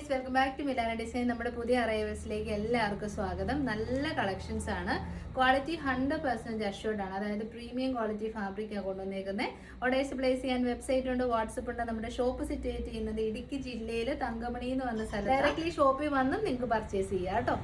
Guys, welcome back to Milana design. നമ്മുടെ പുതിയ അറൈവൽസിലേക്ക് എല്ലാവർക്കും സ്വാഗതം. നല്ല കളക്ഷൻസ് ആണ്. ക്വാളിറ്റി 100% അഷ്യൂർഡ് ആണ്. അതായത് പ്രീമിയം ക്വാളിറ്റി ഫാബ്രിക്കാണ് കൊണ്ടുവന്നേക്കുന്നത്. ഓർഡേഴ്സ് പ്ലേസ് ചെയ്യാൻ വെബ്സൈറ്റ് ഉണ്ട്, വാട്സപ്പ് ഉണ്ട്. നമ്മുടെ ഷോപ്പ് സിറ്റുവേറ്റ് ചെയ്യുന്നത് ഇടുക്കി ജില്ലയിൽ തങ്കമണി എന്ന് വന്ന സ്ഥലം. ഡയറക്ട്ലി ഷോപ്പിൽ വന്ന് നിങ്ങൾക്ക് പർച്ചേസ് ചെയ്യാം കേട്ടോ.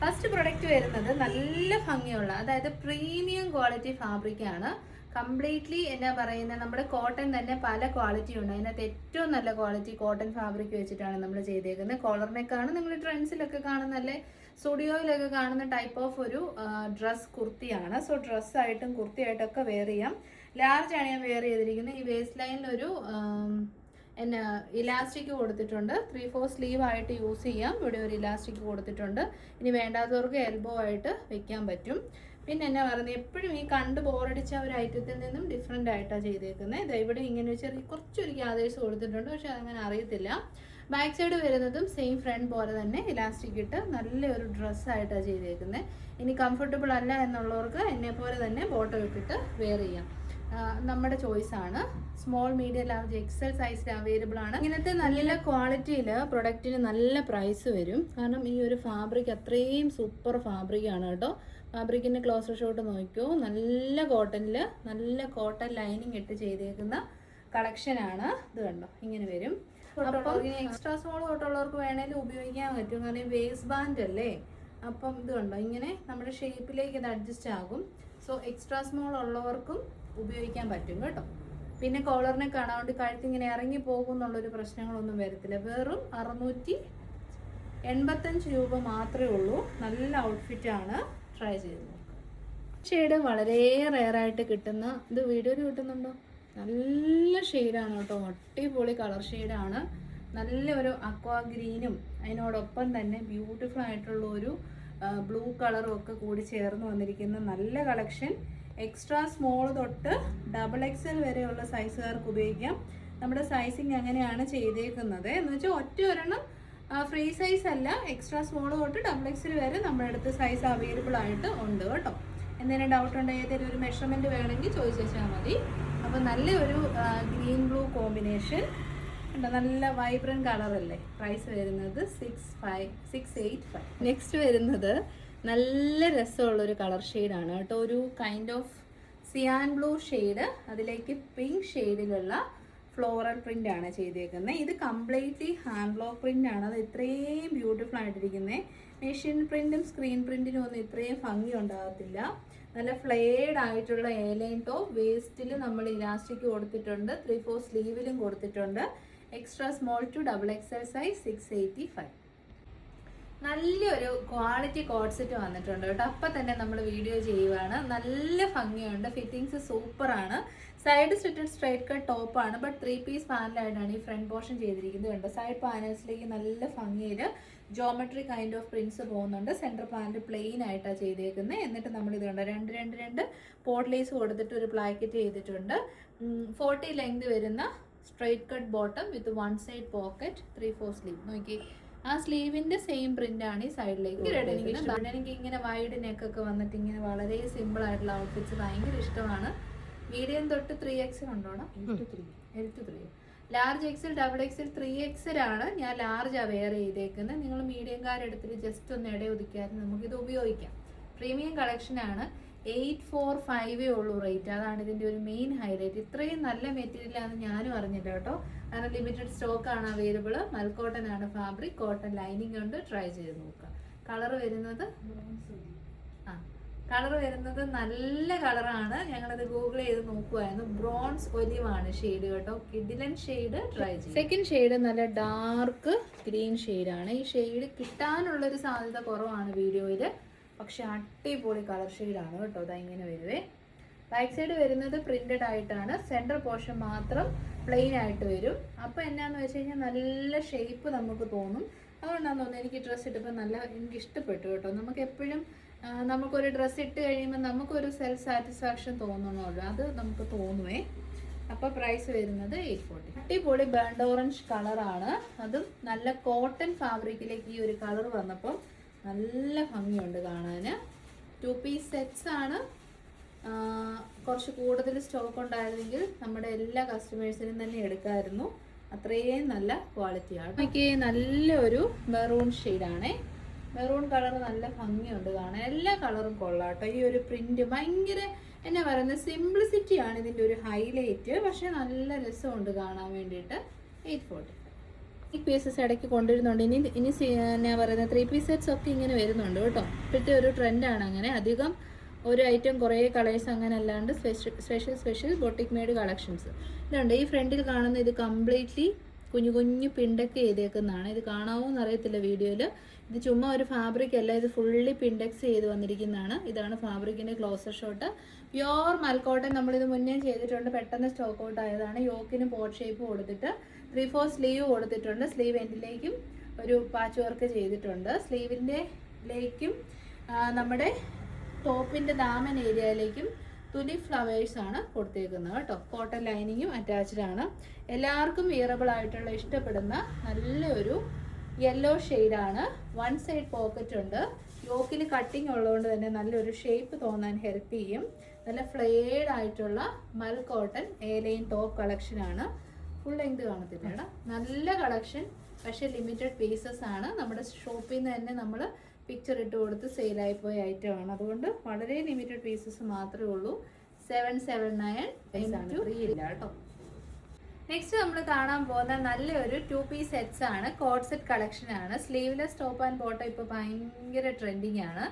ഫസ്റ്റ് പ്രൊഡക്റ്റ് വരുന്നത് നല്ല ഭംഗിയുള്ള, അതായത് പ്രീമിയം ക്വാളിറ്റി ഫാബ്രിക്കാണ്. കംപ്ലീറ്റ്ലി എന്നാ പറയുന്നത്, നമ്മുടെ കോട്ടൺ തന്നെ പല ക്വാളിറ്റി ഉണ്ട്. അതിനകത്ത് ഏറ്റവും നല്ല ക്വാളിറ്റി കോട്ടൺ ഫാബ്രിക് വെച്ചിട്ടാണ് നമ്മൾ ചെയ്തേക്കുന്നത്. കോളർ നെക്കാണ് നിങ്ങൾ ട്രെൻഡ്സിലൊക്കെ കാണുന്ന, അല്ലെ സ്റ്റുഡിയോയിലൊക്കെ കാണുന്ന ടൈപ്പ് ഓഫ് ഒരു ഡ്രസ് കുർത്തിയാണ്. സോ ഡ്രസ്സായിട്ടും കുർത്തിയായിട്ടൊക്കെ വെയർ ചെയ്യാം. ലാർജ് ആണ് ഞാൻ വെയർ ചെയ്തിരിക്കുന്നത്. ഈ വേസ്റ്റ് ലൈനിലൊരു എന്നാ ഇലാസ്റ്റിക് കൊടുത്തിട്ടുണ്ട്. 3/4 സ്ലീവ് ആയിട്ട് യൂസ് ചെയ്യാം. ഇവിടെ ഒരു ഇലാസ്റ്റിക് കൊടുത്തിട്ടുണ്ട്. ഇനി വേണ്ടാത്തവർക്ക് എൽബോ ആയിട്ട് വെക്കാൻ പറ്റും. പിന്നെ എന്നാ പറയുന്നത്, എപ്പോഴും ഈ കണ്ട് ബോറടിച്ച ഒരു ഐറ്റത്തിൽ നിന്നും ഡിഫറെൻ്റ് ആയിട്ടാണ് ചെയ്തേക്കുന്നത്. ഇവിടെ ഇങ്ങനെ കുറച്ചൊരു ഗ്യാദേഴ്സ് കൊടുത്തിട്ടുണ്ട്, പക്ഷെ അതങ്ങനെ അറിയത്തില്ല. ബാക്ക് സൈഡ് വരുന്നതും സെയിം ഫ്രണ്ട് പോലെ തന്നെ ഇലാസ്റ്റിക് ഇട്ട് നല്ലൊരു ഡ്രസ്സായിട്ടാണ് ചെയ്തേക്കുന്നത്. ഇനി കംഫർട്ടബിൾ അല്ല എന്നുള്ളവർക്ക് എന്നെ പോലെ തന്നെ ബോട്ടം ഇട്ടിട്ട് വെയർ ചെയ്യാം. നമ്മുടെ ചോയ്സാണ്. സ്മോൾ, മീഡിയം, ലാർജ്, എക്സൽ സൈസിൽ അവൈലബിൾ ആണ്. ഇങ്ങനത്തെ നല്ല ക്വാളിറ്റിയിൽ പ്രൊഡക്റ്റിന് നല്ല പ്രൈസ് വരും. കാരണം ഈ ഒരു ഫാബ്രിക് അത്രയും സൂപ്പർ ഫാബ്രിക്കാണ് കേട്ടോ. ഫാബ്രിക്കിൻ്റെ ക്ലോസർ ഷോട്ട് നോക്കിയോ, നല്ല കോട്ടണിൽ നല്ല കോട്ടൺ ലൈനിങ് ഇട്ട് ചെയ്തേക്കുന്ന കളക്ഷനാണ്. ഇത് കണ്ടോ, ഇങ്ങനെ വരും. അപ്പം ഇനി എക്സ്ട്രാ സ്മോൾ തൊട്ടുള്ളവർക്ക് വേണേലും ഉപയോഗിക്കാൻ പറ്റും. കാരണം വേസ്റ്റ് ബാൻഡ് അല്ലേ. അപ്പം ഇത് കണ്ടോ, ഇങ്ങനെ നമ്മുടെ ഷേപ്പിലേക്ക് ഇത് അഡ്ജസ്റ്റ് ആകും. സോ എക്സ്ട്രാ സ്മോൾ ഉള്ളവർക്കും ഉപയോഗിക്കാൻ പറ്റും കേട്ടോ. പിന്നെ കോളറിനെ കാണാണ്ട് കഴുത്തിങ്ങനെ ഇറങ്ങി പോകും എന്നുള്ളൊരു പ്രശ്നങ്ങളൊന്നും വരത്തില്ല. വെറും 685 രൂപ മാത്രമേ ഉള്ളൂ. നല്ല ഔട്ട്ഫിറ്റാണ്. ട്രൈ ചെയ്ത് നോക്കാം. ഷെയ്ഡ് വളരെ റെയറായിട്ട് കിട്ടുന്ന, ഇത് വീഡിയോയിൽ കിട്ടുന്നുണ്ടോ, നല്ല ഷെയ്ഡാണ് കേട്ടോ. അടിപൊളി കളർ ഷെയ്ഡാണ്. നല്ലൊരു അക്വാ ഗ്രീനും അതിനോടൊപ്പം തന്നെ ബ്യൂട്ടിഫുൾ ആയിട്ടുള്ള ഒരു ബ്ലൂ കളറും ഒക്കെ കൂടി ചേർന്ന് വന്നിരിക്കുന്ന നല്ല കളക്ഷൻ. എക്സ്ട്രാ സ്മോൾ തൊട്ട് XXL വരെയുള്ള സൈസുകാർക്ക് ഉപയോഗിക്കാം. നമ്മുടെ സൈസിങ് അങ്ങനെയാണ് ചെയ്തേക്കുന്നത്. എന്ന് വെച്ചാൽ ഒറ്റ ഒരെണ്ണം ഫ്രീ സൈസ് അല്ല, എക്സ്ട്രാ സ്മോൾ തൊട്ട് XXL വരെ നമ്മുടെ അടുത്ത് സൈസ് അവൈലബിൾ ആയിട്ട് ഉണ്ട് കേട്ടോ. എന്തെങ്കിലും ഡൗട്ട് ഉണ്ടെങ്കിൽ ഏതെങ്കിലും ഒരു മെഷർമെൻറ്റ് വേണമെങ്കിൽ ചോദിച്ചാൽ മതി. അപ്പോൾ നല്ലൊരു ഗ്രീൻ ബ്ലൂ കോമ്പിനേഷൻ ഉണ്ട്. നല്ല വൈബ്രൻറ്റ് കളറല്ലേ. പ്രൈസ് വരുന്നത് 685. നെക്സ്റ്റ് വരുന്നത് നല്ല രസമുള്ളൊരു കളർ ഷെയ്ഡാണ് കേട്ടോ. ഒരു kind of cyan blue shade, അതിലേക്ക് പിങ്ക് ഷെയ്ഡിലുള്ള ഫ്ലോറൽ പ്രിൻ്റ് ആണ് ചെയ്തേക്കുന്നത്. ഇത് കംപ്ലീറ്റ്ലി ഹാൻഡ് ബ്ലോക്ക് പ്രിൻ്റ് ആണ്. അത് ഇത്രയും ബ്യൂട്ടിഫുൾ ആയിട്ടിരിക്കുന്നത്. മെഷീൻ പ്രിൻറ്റും സ്ക്രീൻ പ്രിൻറ്റിനും ഒന്നും ഇത്രയും ഭംഗി ഉണ്ടാകത്തില്ല. നല്ല ഫ്ലെയർഡ് ആയിട്ടുള്ള എയർലൈൻ ടോപ്പ്. വേസ്റ്റിൽ നമ്മൾ ഇലാസ്റ്റിക് കൊടുത്തിട്ടുണ്ട്. 3/4 സ്ലീവിലും കൊടുത്തിട്ടുണ്ട്. Extra small to XXL size 685. നല്ലൊരു ക്വാളിറ്റി കോഡ് സെറ്റ് വന്നിട്ടുണ്ട് കേട്ടോ. അപ്പം തന്നെ നമ്മൾ വീഡിയോ ചെയ്യുവാണ്. നല്ല ഭംഗിയുണ്ട്. ഫിറ്റിങ്സ് സൂപ്പറാണ്. സൈഡ് സ്റ്റിറ്റഡ് സ്ട്രൈറ്റ് കട്ട് ടോപ്പാണ്. ബട്ട് 3 പീസ് പാനലായിട്ടാണ് ഈ ഫ്രണ്ട് പോർഷൻ ചെയ്തിരിക്കുന്നത്. കണ്ടോ, സൈഡ് പാനൽസിലേക്ക് നല്ല ഭംഗിയിൽ ജോമെട്രി കൈൻഡ് ഓഫ് പ്രിൻസ് പോകുന്നുണ്ട്. സെൻറ്റർ പാനൽ പ്ലെയിൻ ആയിട്ടാണ് ചെയ്തേക്കുന്നത്. എന്നിട്ട് നമ്മൾ ഇത് കണ്ടോ, രണ്ട് പോട്ട് ലേസ് കൊടുത്തിട്ട് ഒരു പ്ലാക്കറ്റ് ചെയ്തിട്ടുണ്ട്. 40 ലെങ്ത് വരുന്ന straight cut bottom with 1 side pocket, 3/4 sleeve. നോക്കി, ആ സ്ലീവിന്റെ സെയിം പ്രിന്റ് ആണ് ഈ സൈഡിലേക്ക്. എനിക്ക് ഇങ്ങനെ വൈഡ് നെക്കൊക്കെ വന്നിട്ട് ഇങ്ങനെ വളരെ സിമ്പിൾ ആയിട്ടുള്ള ഔട്ട്ഫിറ്റ്സ് ഭയങ്കര ഇഷ്ടമാണ്. മീഡിയം തൊട്ട് 3XL ഉണ്ടോണം, L3 large XL, XXL, 3XL ആണ് ഞാൻ ലാർജ് വെയർ ചെയ്തേക്കുന്നത്. നിങ്ങൾ മീഡിയംകാരെടുത്തിട്ട് ജസ്റ്റ് ഒന്ന് ഇടയൊതുക്കിയാൽ നമുക്കിത് ഉപയോഗിക്കാം. പ്രീമിയം കളക്ഷൻ ആണ്. 845 ഉള്ളൂ റേറ്റ്. അതാണ് ഇതിൻ്റെ ഒരു മെയിൻ ഹൈലൈറ്റ്. ഇത്രയും നല്ല മെറ്റീരിയലാണെന്ന് ഞാനും അറിഞ്ഞില്ല കേട്ടോ. കാരണം ലിമിറ്റഡ് സ്റ്റോക്കാണ് അവൈലബിൾ. മൽക്കോട്ടൺ ആണ് ഫാബ്രിക്. കോട്ടൺ ലൈനിങ് ഉണ്ട്. ട്രൈ ചെയ്ത് നോക്കുക. കളർ വരുന്നത് നല്ല കളറാണ്. ഞങ്ങളത് ഗൂഗിൾ ചെയ്ത് നോക്കുമായിരുന്നു. ബ്രോൺസ് ഒലിവ് ആണ് ഷെയ്ഡ് കേട്ടോ. കിഡിലൻ ഷെയ്ഡ്. ട്രൈ ചെയ്യും. സെക്കൻഡ് ഷെയ്ഡ് നല്ല ഡാർക്ക് ഗ്രീൻ ഷെയ്ഡാണ്. ഈ ഷെയ്ഡ് കിട്ടാനുള്ളൊരു സാധ്യത കുറവാണ് വീഡിയോയിൽ. പക്ഷെ അടിപൊളി കളർ ഷെയ്ഡാണ് കേട്ടോ. അതാ ഇങ്ങനെ വരുവേ. ബാക്ക് സൈഡ് വരുന്നത് പ്രിന്റഡ് ആയിട്ടാണ്. സെൻറ്റർ പോർഷൻ മാത്രം പ്ലെയിൻ ആയിട്ട് വരും. അപ്പോൾ എന്നാന്ന് വെച്ച് കഴിഞ്ഞാൽ നല്ല ഷേപ്പ് നമുക്ക് തോന്നും. അതുകൊണ്ടാന്ന് തോന്നുന്നു എനിക്ക് ഡ്രസ്സ് ഇട്ടപ്പോൾ എനിക്ക് ഇഷ്ടപ്പെട്ടു കേട്ടോ. നമുക്ക് എപ്പോഴും നമുക്കൊരു ഡ്രസ്സ് ഇട്ട് കഴിയുമ്പോൾ നമുക്കൊരു സെൽഫ് സാറ്റിസ്ഫാക്ഷൻ തോന്നണമല്ലോ, അത് നമുക്ക് തോന്നുവേ. അപ്പോൾ പ്രൈസ് വരുന്നത് 840. അടിപൊളി ബേൺഡ് ഓറഞ്ച് കളറാണ്. അതും നല്ല കോട്ടൺ ഫാബ്രിക്കിലേക്ക് ഈ ഒരു കളർ വന്നപ്പോൾ നല്ല ഭംഗിയുണ്ട് കാണാൻ. 2 പീസ് സെറ്റ്സ് ആണ്. കുറച്ച് കൂടുതൽ സ്റ്റോക്ക് ഉണ്ടായിരുന്നെങ്കിൽ നമ്മുടെ എല്ലാ കസ്റ്റമേഴ്സിനും തന്നെ എടുക്കാമായിരുന്നു. അത്രയും നല്ല ക്വാളിറ്റിയാണ്. എനിക്ക് നല്ലൊരു മെറൂൺ ഷെയ്ഡാണേ. മെറൂൺ കളർ നല്ല ഭംഗിയുണ്ട് കാണാൻ. എല്ലാ കളറും കൊള്ളാട്ടോ. ഈ ഒരു പ്രിന്റ് ഭയങ്കര എന്നാ പറയുന്നത്, സിംപ്ലിസിറ്റി ആണ് ഇതിൻ്റെ ഒരു ഹൈലൈറ്റ്. പക്ഷെ നല്ല രസമുണ്ട് കാണാൻ വേണ്ടിയിട്ട്. 840 ഈ പീസസ് ഇടയ്ക്ക് കൊണ്ടുവരുന്നുണ്ട്. ഇനി എന്നാ പറയുന്നത്, 3 പീസ് സെറ്റ്സ് ഒക്കെ ഇങ്ങനെ വരുന്നുണ്ട് കേട്ടോ. ഇപ്പോഴത്തെ ഒരു ട്രെൻഡാണ് അങ്ങനെ. അധികം ഒരു ഐറ്റം കുറേ കളേഴ്സ് അങ്ങനെ അല്ലാണ്ട് സ്പെഷ്യൽ ബൊട്ടിക് മെയ്ഡ് കളക്ഷൻസ് ഇതുണ്ട്. ഈ ഫ്രണ്ടിൽ കാണുന്ന ഇത് കംപ്ലീറ്റ്ലി കുഞ്ഞു കുഞ്ഞു പിണ്ടൊക്കെ ചെയ്തേക്കുന്നതാണ്. ഇത് കാണാവോ എന്നറിയത്തില്ല വീഡിയോയിൽ. ഇത് ചുമ്മാ ഒരു ഫാബ്രിക് അല്ല, ഇത് ഫുള്ളി പിൻഡെക്സ് ചെയ്ത് വന്നിരിക്കുന്നതാണ്. ഇതാണ് ഫാബ്രിക്കിൻ്റെ ക്ലോസർ ഷോട്ട്. പ്യോർ മൽക്കോട്ടൻ നമ്മളിത് മുന്നേ ചെയ്തിട്ടുണ്ട്. പെട്ടെന്ന് സ്റ്റോക്ക് ഔട്ട് ആയതാണ്. യോക്കിന് പോട്ട് ഷേപ്പ് കൊടുത്തിട്ട് 3/4 സ്ലീവ് കൊടുത്തിട്ടുണ്ട്. സ്ലീവ് എൻഡിലേക്കും ഒരു പാച്ച് വർക്ക് ചെയ്തിട്ടുണ്ട്. സ്ലീവിൻ്റെ ലേക്കും നമ്മുടെ ടോപ്പിൻ്റെ ദാമൻ ഏരിയയിലേക്കും തുലി ഫ്ലവേഴ്സ് ആണ് കൊടുത്തേക്കുന്നത് കേട്ടോ. കോട്ടൺ ലൈനിങ്ങും അറ്റാച്ച്ഡ് ആണ്. എല്ലാവർക്കും വിയറബിൾ ആയിട്ടുള്ള ഇഷ്ടപ്പെടുന്ന നല്ലൊരു യെല്ലോ ഷെയ്ഡാണ്. 1 സൈഡ് പോക്കറ്റ് ഉണ്ട്. യോക്കിൽ കട്ടിങ് ഉള്ളതുകൊണ്ട് തന്നെ നല്ലൊരു ഷേപ്പ് തോന്നാൻ ഹെൽപ്പ് ചെയ്യും. നല്ല ഫ്ലെയർഡ് ആയിട്ടുള്ള മൽ കോട്ടൺ എ-ലൈൻ ടോപ്പ് കളക്ഷനാണ്. ഫുൾ ലെങ്ത് കാണത്തില്ല. നല്ല കളക്ഷൻ, പക്ഷേ ലിമിറ്റഡ് പീസസ് ആണ്. നമ്മുടെ ഷോപ്പിൽ നിന്ന് തന്നെ നമ്മൾ പിക്ചർ ഇട്ട് കൊടുത്ത് സെയിലായി പോയ ഐറ്റമാണ്. അതുകൊണ്ട് വളരെ ലിമിറ്റഡ് പീസസ് മാത്രമേ ഉള്ളൂ. 779 ആണ്. ഫ്രീ ഇല്ല കേട്ടോ. നെക്സ്റ്റ് നമ്മൾ കാണാൻ പോകുന്ന നല്ലൊരു 2 പീസ് സെറ്റ്സ് ആണ്. കോഡ് സെറ്റ് കളക്ഷൻ ആണ്. സ്ലീവ്ലെസ് ടോപ്പ് ആൻഡ് ബോട്ടം ഇപ്പോൾ ഭയങ്കര ട്രെൻഡിങ് ആണ്.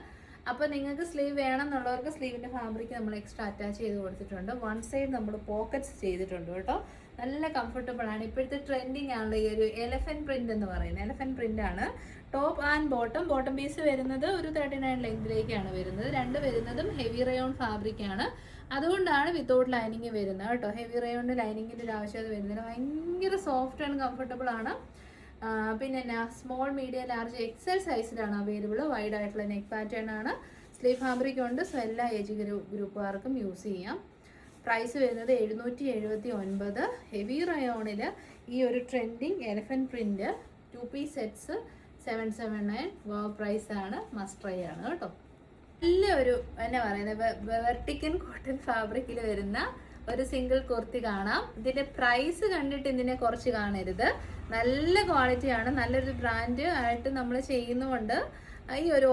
അപ്പോൾ നിങ്ങൾക്ക് സ്ലീവ് വേണം എന്നുള്ളവർക്ക് സ്ലീവിൻ്റെ ഫാബ്രിക് നമ്മൾ എക്സ്ട്രാ അറ്റാച്ച് ചെയ്ത് കൊടുത്തിട്ടുണ്ട്. 1 സൈഡ് നമ്മൾ പോക്കറ്റ്സ് ചെയ്തിട്ടുണ്ട് കേട്ടോ. നല്ല കംഫർട്ടബിൾ ആണ്. ഇപ്പോഴത്തെ ട്രെൻഡിങ് ആണല്ലോ ഈ ഒരു എലഫൻറ്റ് പ്രിന്റ് എന്ന് പറയുന്നത്. എലഫൻറ്റ് പ്രിന്റ് ആണ്. ടോപ്പ് ആൻഡ് ബോട്ടം പീസ് വരുന്നത് ഒരു 39 ലെങ്തിലേക്കാണ് വരുന്നത്. രണ്ട് വരുന്നതും ഹെവി റയോൺ ഫാബ്രിക് ആണ്. അതുകൊണ്ടാണ് വിത്തൗട്ട് ലൈനിങ് വരുന്നത് കേട്ടോ. ഹെവി റയോണിൻ്റെ ലൈനിങ്ങിൻ്റെ ഒരു ആവശ്യകത വരുന്നില്ല. ഭയങ്കര സോഫ്റ്റ് ആൻഡ് കംഫർട്ടബിൾ ആണ്. പിന്നെ എന്നാ സ്മോൾ, മീഡിയം, ലാർജ്, എക്സൽ സൈസിലാണ് അവൈലബിൾ. വൈഡ് ആയിട്ടുള്ള നെക്ക് പാറ്റേൺ ആണ്. സ്ലീവ് ഫാബ്രിക് ഉണ്ട്. സോ എല്ലാ ഏജ് ഗ്രൂപ്പുകാർക്കും യൂസ് ചെയ്യാം. പ്രൈസ് വരുന്നത് 779. ഹെവി റയോണിൽ ഈ ഒരു trending elephant print 2 piece sets 779 price ആണ്. മസ്റ്റ് ട്രൈ ആണ് കേട്ടോ. നല്ലൊരു എന്നാ പറയുന്നത് വെർട്ടിക്കൻ കോട്ടൺ ഫാബ്രിക്കിൽ വരുന്ന ഒരു സിംഗിൾ കുർത്തി കാണാം. ഇതിന്റെ പ്രൈസ് കണ്ടിട്ട് ഇതിനെ കുറച്ച് കാണരുത്. നല്ല ക്വാളിറ്റിയാണ്. നല്ലൊരു ബ്രാൻഡ് ആയിട്ട് നമ്മൾ ചെയ്യുന്നതുകൊണ്ട് ഈ ഒരു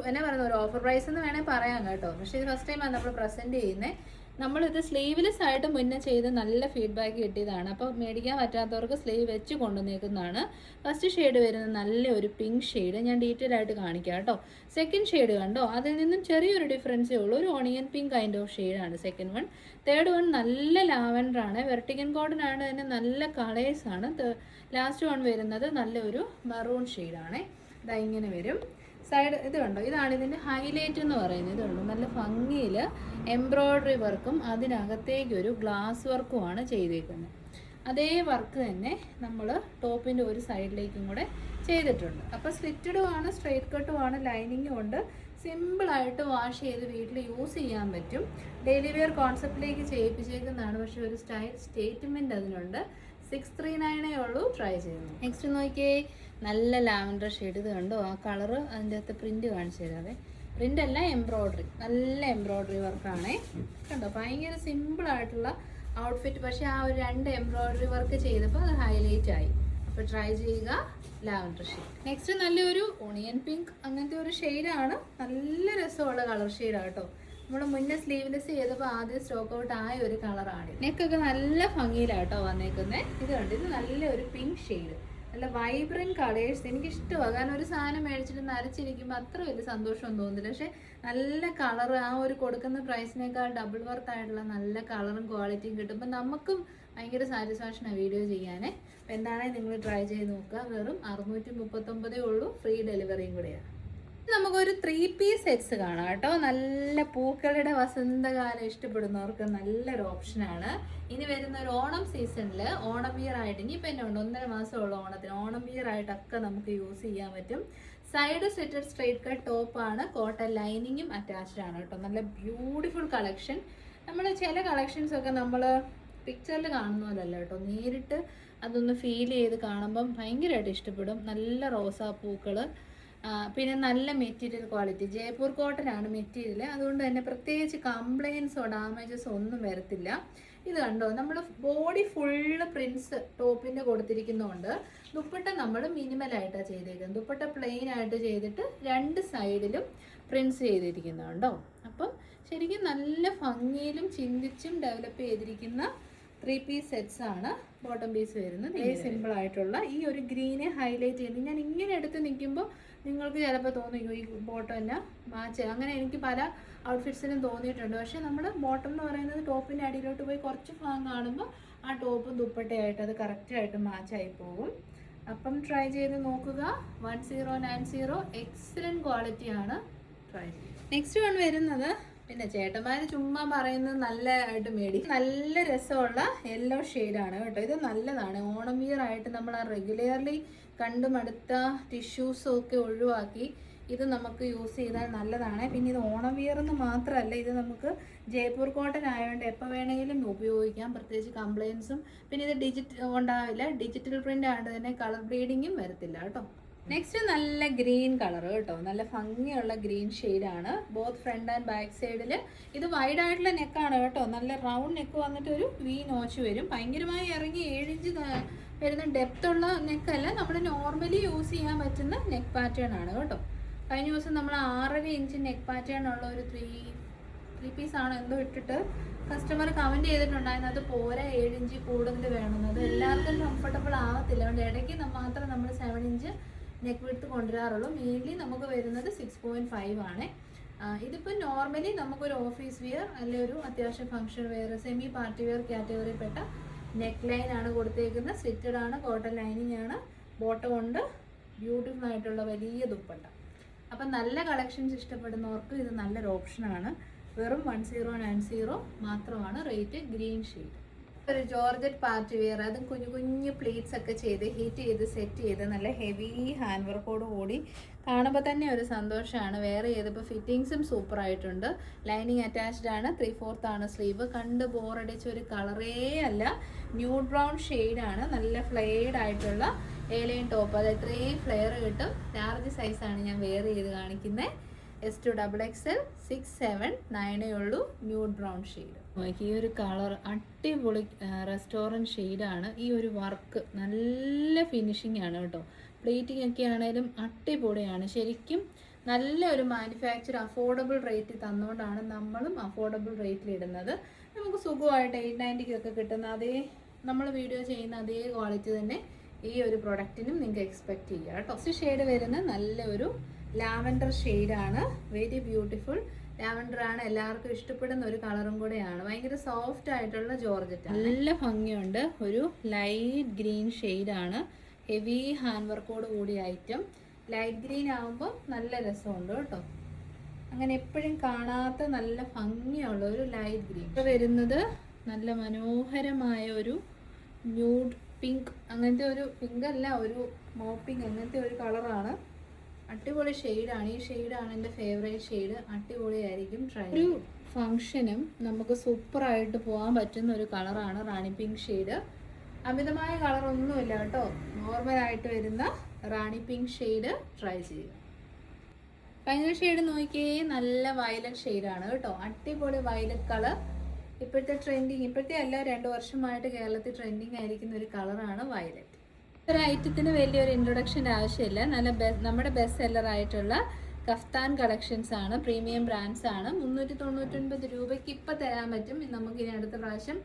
എന്നാ പറയുന്നത്, ഒരു ഓഫർ പ്രൈസ് എന്ന് വേണേൽ പറയാം കേട്ടോ. പക്ഷേ ഇത് ഫസ്റ്റ് ടൈമാണ് നമ്മൾ പ്രസന്റ് ചെയ്യുന്നത്. നമ്മളിത് സ്ലീവ്ലെസ് ആയിട്ട് മുന്നേ ചെയ്ത് നല്ല ഫീഡ്ബാക്ക് കിട്ടിയതാണ്. അപ്പോൾ മേടിക്കാൻ പറ്റാത്തവർക്ക് സ്ലീവ് വെച്ച് കൊണ്ടുവന്നേക്കുന്നതാണ്. ഫസ്റ്റ് ഷെയ്ഡ് വരുന്നത് നല്ലൊരു പിങ്ക് ഷെയ്ഡ്. ഞാൻ ഡീറ്റെയിൽ ആയിട്ട് കാണിക്കാം കേട്ടോ. സെക്കൻഡ് ഷെയ്ഡ് കണ്ടോ, അതിൽ നിന്നും ചെറിയൊരു ഡിഫറൻസേ ഉള്ളൂ. ഒരു ഓണിയൻ പിങ്ക് കൈൻഡ് ഓഫ് ഷെയ്ഡാണ് സെക്കൻഡ് വൺ. തേർഡ് വൺ നല്ല ലാവൻഡർ ആണ്. വെർട്ടിക്കൻ കോട്ടൺ ആണ്, തന്നെ നല്ല കളേഴ്സാണ്. ലാസ്റ്റ് വൺ വരുന്നത് നല്ലൊരു മെറൂൺ ഷെയ്ഡാണ്. ഇതാ ഇങ്ങനെ വരും. സൈഡ് ഇത് കണ്ടോ, ഇതാണ് ഇതിൻ്റെ ഹൈലൈറ്റ് എന്ന് പറയുന്നത്. ഇതുണ്ട് നല്ല ഭംഗിയിൽ എംബ്രോയ്ഡറി വർക്കും അതിനകത്തേക്കൊരു ഗ്ലാസ് വർക്കുമാണ് ചെയ്തേക്കുന്നത്. അതേ വർക്ക് തന്നെ നമ്മൾ ടോപ്പിൻ്റെ ഒരു സൈഡിലേക്കും കൂടെ ചെയ്തിട്ടുണ്ട്. അപ്പോൾ സ്ലിറ്റഡും ആണ്, സ്ട്രെയിറ്റ് കട്ടും ആണ്, ലൈനിങ്ങും ഉണ്ട്. സിമ്പിളായിട്ട് വാഷ് ചെയ്ത് വീട്ടിൽ യൂസ് ചെയ്യാൻ പറ്റും. ഡെയിലി വെയർ കോൺസെപ്റ്റിലേക്ക് ചെയ്യിപ്പിച്ചേക്കുന്നതാണ്. പക്ഷേ ഒരു സ്റ്റൈൽ സ്റ്റേറ്റ്മെൻറ്റ് അതിനുണ്ട്. 639 ഉള്ളൂ. ട്രൈ ചെയ്യുന്നു. നെക്സ്റ്റ് നോക്കിയേ, നല്ല ലാവൻഡർ ഷെയ്ഡ്. ഇത് കണ്ടോ, ആ കളറ് അതിൻ്റെ അകത്ത് പ്രിൻറ്റ് കാണിച്ചു തരാവേ. പ്രിൻ്റ് അല്ല, എംബ്രോയ്ഡറി. നല്ല എംബ്രോയ്ഡറി വർക്കാണേ. കണ്ടോ, ഭയങ്കര സിമ്പിളായിട്ടുള്ള ഔട്ട്ഫിറ്റ്. പക്ഷേ ആ ഒരു 2 എംബ്രോയ്ഡറി വർക്ക് ചെയ്തപ്പോൾ അത് ഹൈലൈറ്റ് ആയി. അപ്പോൾ ട്രൈ ചെയ്യുക. Lavender shade. നെക്സ്റ്റ് നല്ലൊരു ഓണിയൻ പിങ്ക് അങ്ങനത്തെ ഒരു ഷെയ്ഡാണ്. നല്ല രസമുള്ള കളർ ഷെയ്ഡാണ് കേട്ടോ. നമ്മൾ മുന്നേ സ്ലീവ്ലെസ് ചെയ്തപ്പോൾ ആദ്യം സ്റ്റോക്ക് ഔട്ട് ആയ ഒരു കളറാണ്. നെക്കൊക്കെ നല്ല ഭംഗിയിലാട്ടോ വന്നേക്കുന്നത്. ഇത് കണ്ട്, ഇത് നല്ലൊരു പിങ്ക് ഷെയ്ഡ്. നല്ല വൈബ്രൻറ്റ് കളേഴ്സ്. എനിക്കിഷ്ടമാണ്. കാരണം ഒരു സാധനം മേടിച്ചിട്ട് നരച്ചിരിക്കുമ്പോൾ അത്ര വലിയ സന്തോഷമൊന്നും തോന്നുന്നില്ല. പക്ഷേ നല്ല കളർ, ആ ഒരു കൊടുക്കുന്ന പ്രൈസിനേക്കാൾ ഡബിൾ വർത്ത് ആയിട്ടുള്ള നല്ല കളറും ക്വാളിറ്റിയും കിട്ടുമ്പോൾ നമുക്കും ഭയങ്കര സാറ്റിസ്ഫാക്ഷനാണ് വീഡിയോ ചെയ്യാനേ. അപ്പോൾ എന്താണെങ്കിൽ നിങ്ങൾ ട്രൈ ചെയ്ത് നോക്കുക. വെറും 639 ഉള്ളൂ. ഫ്രീ ഡെലിവറിയും കൂടെയാണ്. നമുക്കൊരു 3 പീസ് സെറ്റ്സ് കാണാം കേട്ടോ. നല്ല പൂക്കളുടെ വസന്തകാലം ഇഷ്ടപ്പെടുന്നവർക്ക് നല്ലൊരു ഓപ്ഷനാണ്. ഇനി വരുന്ന ഒരു ഓണം സീസണിൽ ഓണം വിയർ ആയിട്ട്, ഇനിയിപ്പോൾ എന്നെ ഉണ്ട് 1.5 മാസമുള്ള ഓണത്തിന്, ഓണം വിയർ ആയിട്ടൊക്കെ നമുക്ക് യൂസ് ചെയ്യാൻ പറ്റും. സൈഡ് സ്ലിറ്റഡ് സ്ട്രെയിറ്റ് കട്ട് ടോപ്പാണ്. കോട്ടൺ ലൈനിങ്ങും അറ്റാച്ച്ഡ് ആണ് കേട്ടോ. നല്ല ബ്യൂട്ടിഫുൾ കളക്ഷൻ. നമ്മൾ ചില കളക്ഷൻസൊക്കെ നമ്മൾ പിക്ചറിൽ കാണുന്ന പോലല്ല കേട്ടോ. നേരിട്ട് അതൊന്ന് ഫീൽ ചെയ്ത് കാണുമ്പം ഭയങ്കരമായിട്ട് ഇഷ്ടപ്പെടും. നല്ല റോസാപ്പൂക്കൾ, പിന്നെ നല്ല മെറ്റീരിയൽ ക്വാളിറ്റി. ജയ്പൂർ കോട്ടൺ ആണ് മെറ്റീരിയൽ. അതുകൊണ്ട് തന്നെ പ്രത്യേകിച്ച് കംപ്ലയിൻസോ ഡാമേജസോ ഒന്നും വരത്തില്ല. ഇത് കണ്ടോ, നമ്മൾ ബോഡി ഫുള്ള് പ്രിൻസ് ടോപ്പിൻ്റെ കൊടുത്തിരിക്കുന്നതുകൊണ്ട് ദുപ്പട്ട നമ്മൾ മിനിമലായിട്ടാണ് ചെയ്തേക്കുന്നത്. ദുപ്പട്ട പ്ലെയിൻ ആയിട്ട് ചെയ്തിട്ട് രണ്ട് സൈഡിലും പ്രിൻസ് ചെയ്തിരിക്കുന്നുണ്ടോ. അപ്പം ശരിക്കും നല്ല ഭംഗിയിലും ചിന്തിച്ചും ഡെവലപ്പ് ചെയ്തിരിക്കുന്ന 3 പീസ് സെറ്റ്സ് ആണ് ബോട്ടം പീസ് വരുന്നത്. വളരെ സിമ്പിൾ ആയിട്ടുള്ള ഈ ഒരു ഗ്രീനെ ഹൈലൈറ്റ് ചെയ്യുന്നത്. ഞാൻ ഇങ്ങനെ എടുത്ത് നിൽക്കുമ്പോൾ നിങ്ങൾക്ക് ചിലപ്പോൾ തോന്നിക്കും ഈ ബോട്ടം എല്ലാം മാച്ച്, അങ്ങനെ എനിക്ക് പല ഔട്ട്ഫിറ്റ്സിനും തോന്നിയിട്ടുണ്ട്. പക്ഷേ നമ്മൾ ബോട്ടം എന്ന് പറയുന്നത് ടോപ്പിൻ്റെ അടിയിലോട്ട് പോയി കുറച്ച് ഭാഗം കാണുമ്പോൾ ആ ടോപ്പും ദുപ്പട്ടയായിട്ട് അത് കറക്റ്റായിട്ട് മാച്ചായി പോകും. അപ്പം ട്രൈ ചെയ്ത് നോക്കുക. 1090 എക്സലൻറ്റ് ക്വാളിറ്റിയാണ്. ട്രൈ ചെയ്യുക. നെക്സ്റ്റ് വൺ വരുന്നത്, പിന്നെ ചേട്ടന്മാർ ചുമ്മാ പറയുന്നത് നല്ലതായിട്ട് നല്ല രസമുള്ള യെല്ലോ ഷെയ്ഡാണ് കേട്ടോ. ഇത് നല്ലതാണ്. ഓണം വിയർ ആയിട്ട് നമ്മൾ ആ റെഗുലർലി കണ്ടുമടുത്ത ടിഷ്യൂസും ഒക്കെ ഒഴിവാക്കി ഇത് നമുക്ക് യൂസ് ചെയ്താൽ നല്ലതാണ്. പിന്നെ ഇത് ഓണം വിയർ എന്ന് മാത്രമല്ല, ഇത് നമുക്ക് ജയ്പൂർ കോട്ടൺ ആയതുകൊണ്ട് എപ്പോൾ വേണമെങ്കിലും ഉപയോഗിക്കാം. പ്രത്യേകിച്ച് കംപ്ലയിൻസും പിന്നെ ഇത് ഉണ്ടാവില്ല. ഡിജിറ്റൽ പ്രിൻ്റ് ആയതുകൊണ്ട് തന്നെ കളർ ബ്ലീഡിങ്ങും വരത്തില്ല കേട്ടോ. നെക്സ്റ്റ് നല്ല ഗ്രീൻ കളർ കേട്ടോ. നല്ല ഭംഗിയുള്ള ഗ്രീൻ ഷെയ്ഡാണ്. ബോത്ത് ഫ്രണ്ട് ആൻഡ് ബാക്ക് സൈഡിൽ ഇത് വൈഡ് ആയിട്ടുള്ള നെക്കാണ് കേട്ടോ. നല്ല റൗണ്ട് നെക്ക് വന്നിട്ട് ഒരു വി നോച്ച് വരും. ഭയങ്കരമായി ഇറങ്ങി 7 ഇഞ്ച് വരുന്ന ഡെപ്ത് ഉള്ള നെക്കല്ല, നമ്മൾ നോർമലി യൂസ് ചെയ്യാൻ പറ്റുന്ന നെക്ക് പാറ്റേൺ ആണ് കേട്ടോ. കഴിഞ്ഞ ദിവസം നമ്മൾ 6.5 ഇഞ്ച് നെക്ക് പാറ്റേൺ ഉള്ള ഒരു 3 പീസ് ആണ് എന്തോ ഇട്ടിട്ട് കസ്റ്റമർ കമൻറ്റ് ചെയ്തിട്ടുണ്ടായിരുന്നു. അത് പോരാ, 7 ഇഞ്ച് കൂടുതൽ വേണമെന്ന്. അത് എല്ലാവർക്കും കംഫർട്ടബിൾ ആവത്തില്ല. അതുകൊണ്ട് ഇടയ്ക്ക് മാത്രം നമ്മൾ 7 ഇഞ്ച് നെക്ക് വിഡ്ത്ത് കൊണ്ടുവരാറുള്ളൂ. മെയിൻലി നമുക്ക് വരുന്നത് 6.5 ആണ്. ഇതിപ്പോൾ നോർമലി നമുക്കൊരു ഓഫീസ് വിയർ അല്ലെങ്കിൽ ഒരു അത്യാവശ്യം function wear, semi party wear കാറ്റഗറിയിൽപ്പെട്ട നെക്ക് ലൈൻ ആണ് കൊടുത്തേക്കുന്നത്. സ്റ്റിറ്റഡ് ആണ്, കോട്ടൺ ലൈനിങ് ആണ്. ബോട്ടം കൊണ്ട് ബ്യൂട്ടിഫുൾ ആയിട്ടുള്ള വലിയ ദുപ്പട്ട. അപ്പം നല്ല കളക്ഷൻസ് ഇഷ്ടപ്പെടുന്നവർക്ക് ഇത് നല്ലൊരു ഓപ്ഷനാണ്. വെറും 1090 മാത്രമാണ് റേറ്റ്. ഗ്രീൻ ഷെയ്ഡ് ഒരു ജോർജറ്റ് പാർട്ടി വെയർ, അതും കുഞ്ഞു കുഞ്ഞു പ്ലീറ്റ്സ് ഒക്കെ ചെയ്ത് ഹീറ്റ് ചെയ്ത് സെറ്റ് ചെയ്ത് നല്ല ഹെവി ഹാൻഡ് വർക്കോട് കൂടി കാണുമ്പോൾ തന്നെ ഒരു സന്തോഷമാണ്. വെയർ ചെയ്തപ്പോൾ ഫിറ്റിങ്സും സൂപ്പർ ആയിട്ടുണ്ട്. ലൈനിങ് അറ്റാച്ച്ഡ് ആണ്. 3/4 ആണ് സ്ലീവ്. കണ്ട് ബോറടിച്ച ഒരു കളറേ അല്ല. ന്യൂഡ് ബ്രൗൺ ഷെയ്ഡാണ്. നല്ല ഫ്ലെയർഡ് ആയിട്ടുള്ള എലൈൻ ടോപ്പ്. അത് ഇത്രയും ഫ്ലെയർ കിട്ടും. ലാർജ് സൈസാണ് ഞാൻ വെയർ ചെയ്ത് കാണിക്കുന്നത്. S2 XXL 6, 7, 9 ഉള്ളൂ. Nude brown shade. ഈ ഒരു കളർ അടിപൊളി റെസ്റ്റോറൻറ്റ് ഷെയ്ഡാണ്. ഈ ഒരു വർക്ക് നല്ല ഫിനിഷിംഗ് ആണ് കേട്ടോ. പ്ലേറ്റിംഗ് ഒക്കെ ആണെങ്കിലും അടിപൊളിയാണ്. ശരിക്കും നല്ല ഒരു മാനുഫാക്ചർ അഫോർഡബിൾ റേറ്റ് തന്നുകൊണ്ടാണ് നമ്മളും അഫോർഡബിൾ റേറ്റിൽ ഇടുന്നത്. നമുക്ക് സുഖമായിട്ട് 890 കിട്ടുന്ന അതേ നമ്മൾ വീഡിയോ ചെയ്യുന്ന അതേ ക്വാളിറ്റി തന്നെ ഈ ഒരു പ്രൊഡക്റ്റിനും നിങ്ങൾക്ക് എക്സ്പെക്റ്റ് ചെയ്യാം കേട്ടോ. ഫസ്റ്റ് ഷെയ്ഡ് വരുന്ന നല്ല ഒരു ലാവൻഡർ ഷെയ്ഡാണ്. വെരി ബ്യൂട്ടിഫുൾ ലാവൻഡർ ആണ്. എല്ലാവർക്കും ഇഷ്ടപ്പെടുന്ന ഒരു കളറും കൂടെയാണ്. ഭയങ്കര സോഫ്റ്റ് ആയിട്ടുള്ള ജോർജറ്റ്, നല്ല ഭംഗിയുണ്ട്. ഒരു ലൈറ്റ് ഗ്രീൻ ഷെയ്ഡാണ്. ഹെവി ഹാൻഡ് വർക്കോട് കൂടിയ ഐറ്റം. ലൈറ്റ് ഗ്രീൻ ആകുമ്പോൾ നല്ല രസമുണ്ട് കേട്ടോ. അങ്ങനെ എപ്പോഴും കാണാത്ത നല്ല ഭംഗിയുള്ള ഒരു ലൈറ്റ് ഗ്രീൻ. ഇപ്പോൾ വരുന്നത് നല്ല മനോഹരമായ ഒരു ന്യൂഡ് പിങ്ക്, അങ്ങനത്തെ ഒരു പിങ്ക് അല്ല, ഒരു മോപ്പിങ്ക് അങ്ങനത്തെ ഒരു കളറാണ്. അടിപൊളി ഷെയ്ഡാണ്. ഈ ഷെയ്ഡാണ് എൻ്റെ ഫേവറേറ്റ് ഷെയ്ഡ്. അടിപൊളിയായിരിക്കും. ഒരു ഫങ്ഷനും നമുക്ക് സൂപ്പറായിട്ട് പോകാൻ പറ്റുന്ന ഒരു കളറാണ് റാണി പിങ്ക് ഷെയ്ഡ്. അമിതമായ കളറൊന്നുമില്ല കേട്ടോ. നോർമലായിട്ട് വരുന്ന റാണി പിങ്ക് ഷെയ്ഡ് ട്രൈ ചെയ്യുക. ഫൈനൽ ഷെയ്ഡ് നോക്കിയേ, നല്ല വയലറ്റ് ഷെയ്ഡാണ് കേട്ടോ. അടിപൊളി വയലറ്റ് കളർ. ഇപ്പോഴത്തെ ട്രെൻഡിങ്, ഇപ്പോഴത്തെ അല്ല 2 വർഷമായിട്ട് കേരളത്തിൽ ട്രെൻഡിങ് ആയിരിക്കുന്ന ഒരു കളറാണ് വയലറ്റ്. ഒരു ഐറ്റത്തിന് വലിയൊരു ഇൻട്രൊഡക്ഷൻ്റെ ആവശ്യമില്ല. നമ്മുടെ ബെസ്റ്റ് സെല്ലർ ആയിട്ടുള്ള കഫ്താൻ കളക്ഷൻസ് ആണ്. പ്രീമിയം ബ്രാൻഡ്സ് ആണ്. 399 രൂപയ്ക്ക് ഇപ്പം തരാൻ പറ്റും. നമുക്കിനി അടുത്ത പ്രാവശ്യം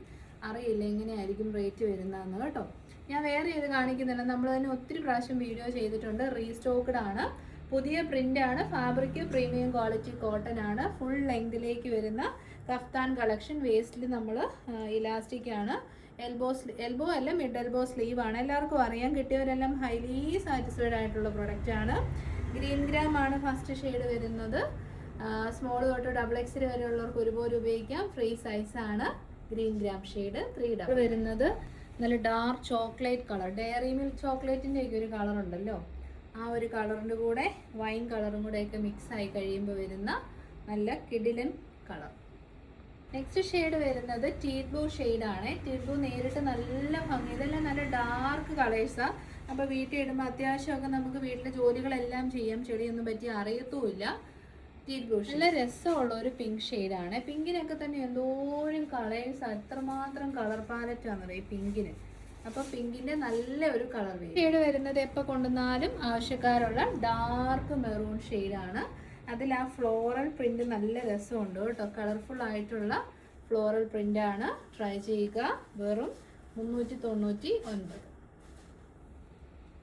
അറിയില്ല എങ്ങനെയായിരിക്കും റേറ്റ് വരുന്നതെന്ന് കേട്ടോ. ഞാൻ വേറെ ചെയ്ത് കാണിക്കുന്നില്ല. നമ്മൾ തന്നെ ഒത്തിരി പ്രാവശ്യം വീഡിയോ ചെയ്തിട്ടുണ്ട്. റീസ്റ്റോക്ക്ഡ് ആണ്. പുതിയ പ്രിൻ്റാണ്. ഫാബ്രിക് പ്രീമിയം ക്വാളിറ്റി കോട്ടൺ ആണ്. ഫുൾ ലെങ്തിലേക്ക് വരുന്ന കഫ്താൻ കളക്ഷൻ. വേസ്റ്റിൽ നമ്മൾ ഇലാസ്റ്റിക് ആണ്. എൽബോ അല്ല, മിഡ് എൽബോ സ്ലീവ് ആണ്. എല്ലാവർക്കും അറിയാം. കിട്ടിയവരെല്ലാം ഹൈലി സാറ്റിസ്ഫൈഡ് ആയിട്ടുള്ള പ്രൊഡക്റ്റ് ആണ്. ഗ്രീൻ ഗ്രാം ആണ് ഫസ്റ്റ് ഷെയ്ഡ് വരുന്നത്. സ്മോൾ തൊട്ട് XXL വരെയുള്ളവർക്ക് ഒരുപോലെ ഉപയോഗിക്കാം. ഫ്രീ സൈസാണ്. ഗ്രീൻ ഗ്രാം ഷെയ്ഡ് 3 വരുന്നത് നല്ല dark chocolate colour. Dairy milk ചോക്ലേറ്റിൻ്റെ ഒക്കെ ഒരു കളർ ഉണ്ടല്ലോ, ആ ഒരു കളറിൻ്റെ കൂടെ വൈൻ കളറും കൂടെയൊക്കെ മിക്സ് ആയി കഴിയുമ്പോൾ വരുന്ന നല്ല കിഡിലൻ കളർ. നെക്സ്റ്റ് ഷെയ്ഡ് വരുന്നത് ടീൽ ബ്ലൂ ഷെയ്ഡാണ്. ടീൽ ബ്ലൂ നേരിട്ട് നല്ല ഭംഗി. ഇതെല്ലാം നല്ല ഡാർക്ക് കളേഴ്സാണ്. അപ്പോൾ വീട്ടിൽ ഇടുമ്പോൾ അത്യാവശ്യമൊക്കെ നമുക്ക് വീട്ടിലെ ജോലികളെല്ലാം ചെയ്യാം. ചെടിയൊന്നും പറ്റി അറിയത്തുമില്ല. നല്ല രസമുള്ള ഒരു പിങ്ക് ഷെയ്ഡാണ്. പിങ്കിനൊക്കെ തന്നെ എന്തോരം കളേഴ്സ്, അത്രമാത്രം കളർ പാലറ്റ് ആണ് ഈ പിങ്കിന്. അപ്പോൾ പിങ്കിന്റെ നല്ല ഒരു കളർ ഷെയ്ഡ് വരുന്നത് എപ്പോൾ കൊണ്ടുവന്നാലും ആവശ്യക്കാരുള്ള ഡാർക്ക് മെറൂൺ ഷെയ്ഡാണ്. അതിൽ ആ ഫ്ലോറൽ പ്രിന്റ് നല്ല രസമുണ്ട് കേട്ടോ. കളർഫുൾ ആയിട്ടുള്ള ഫ്ലോറൽ പ്രിന്റാണ്. ട്രൈ ചെയ്യുക. വെറും 399.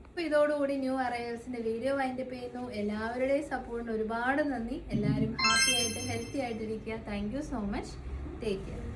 അപ്പോൾ ഇതോടുകൂടി ന്യൂ അറൈവൽസിൻ്റെ വീഡിയോ വൈൻഡപ്പ് ചെയ്യുന്നു. എല്ലാവരുടെയും സപ്പോർട്ടിന് ഒരുപാട് നന്ദി. എല്ലാവരും ഹാപ്പി ആയിട്ട് ഹെൽത്തി ആയിട്ടിരിക്കുക. Thank you so much. Take care.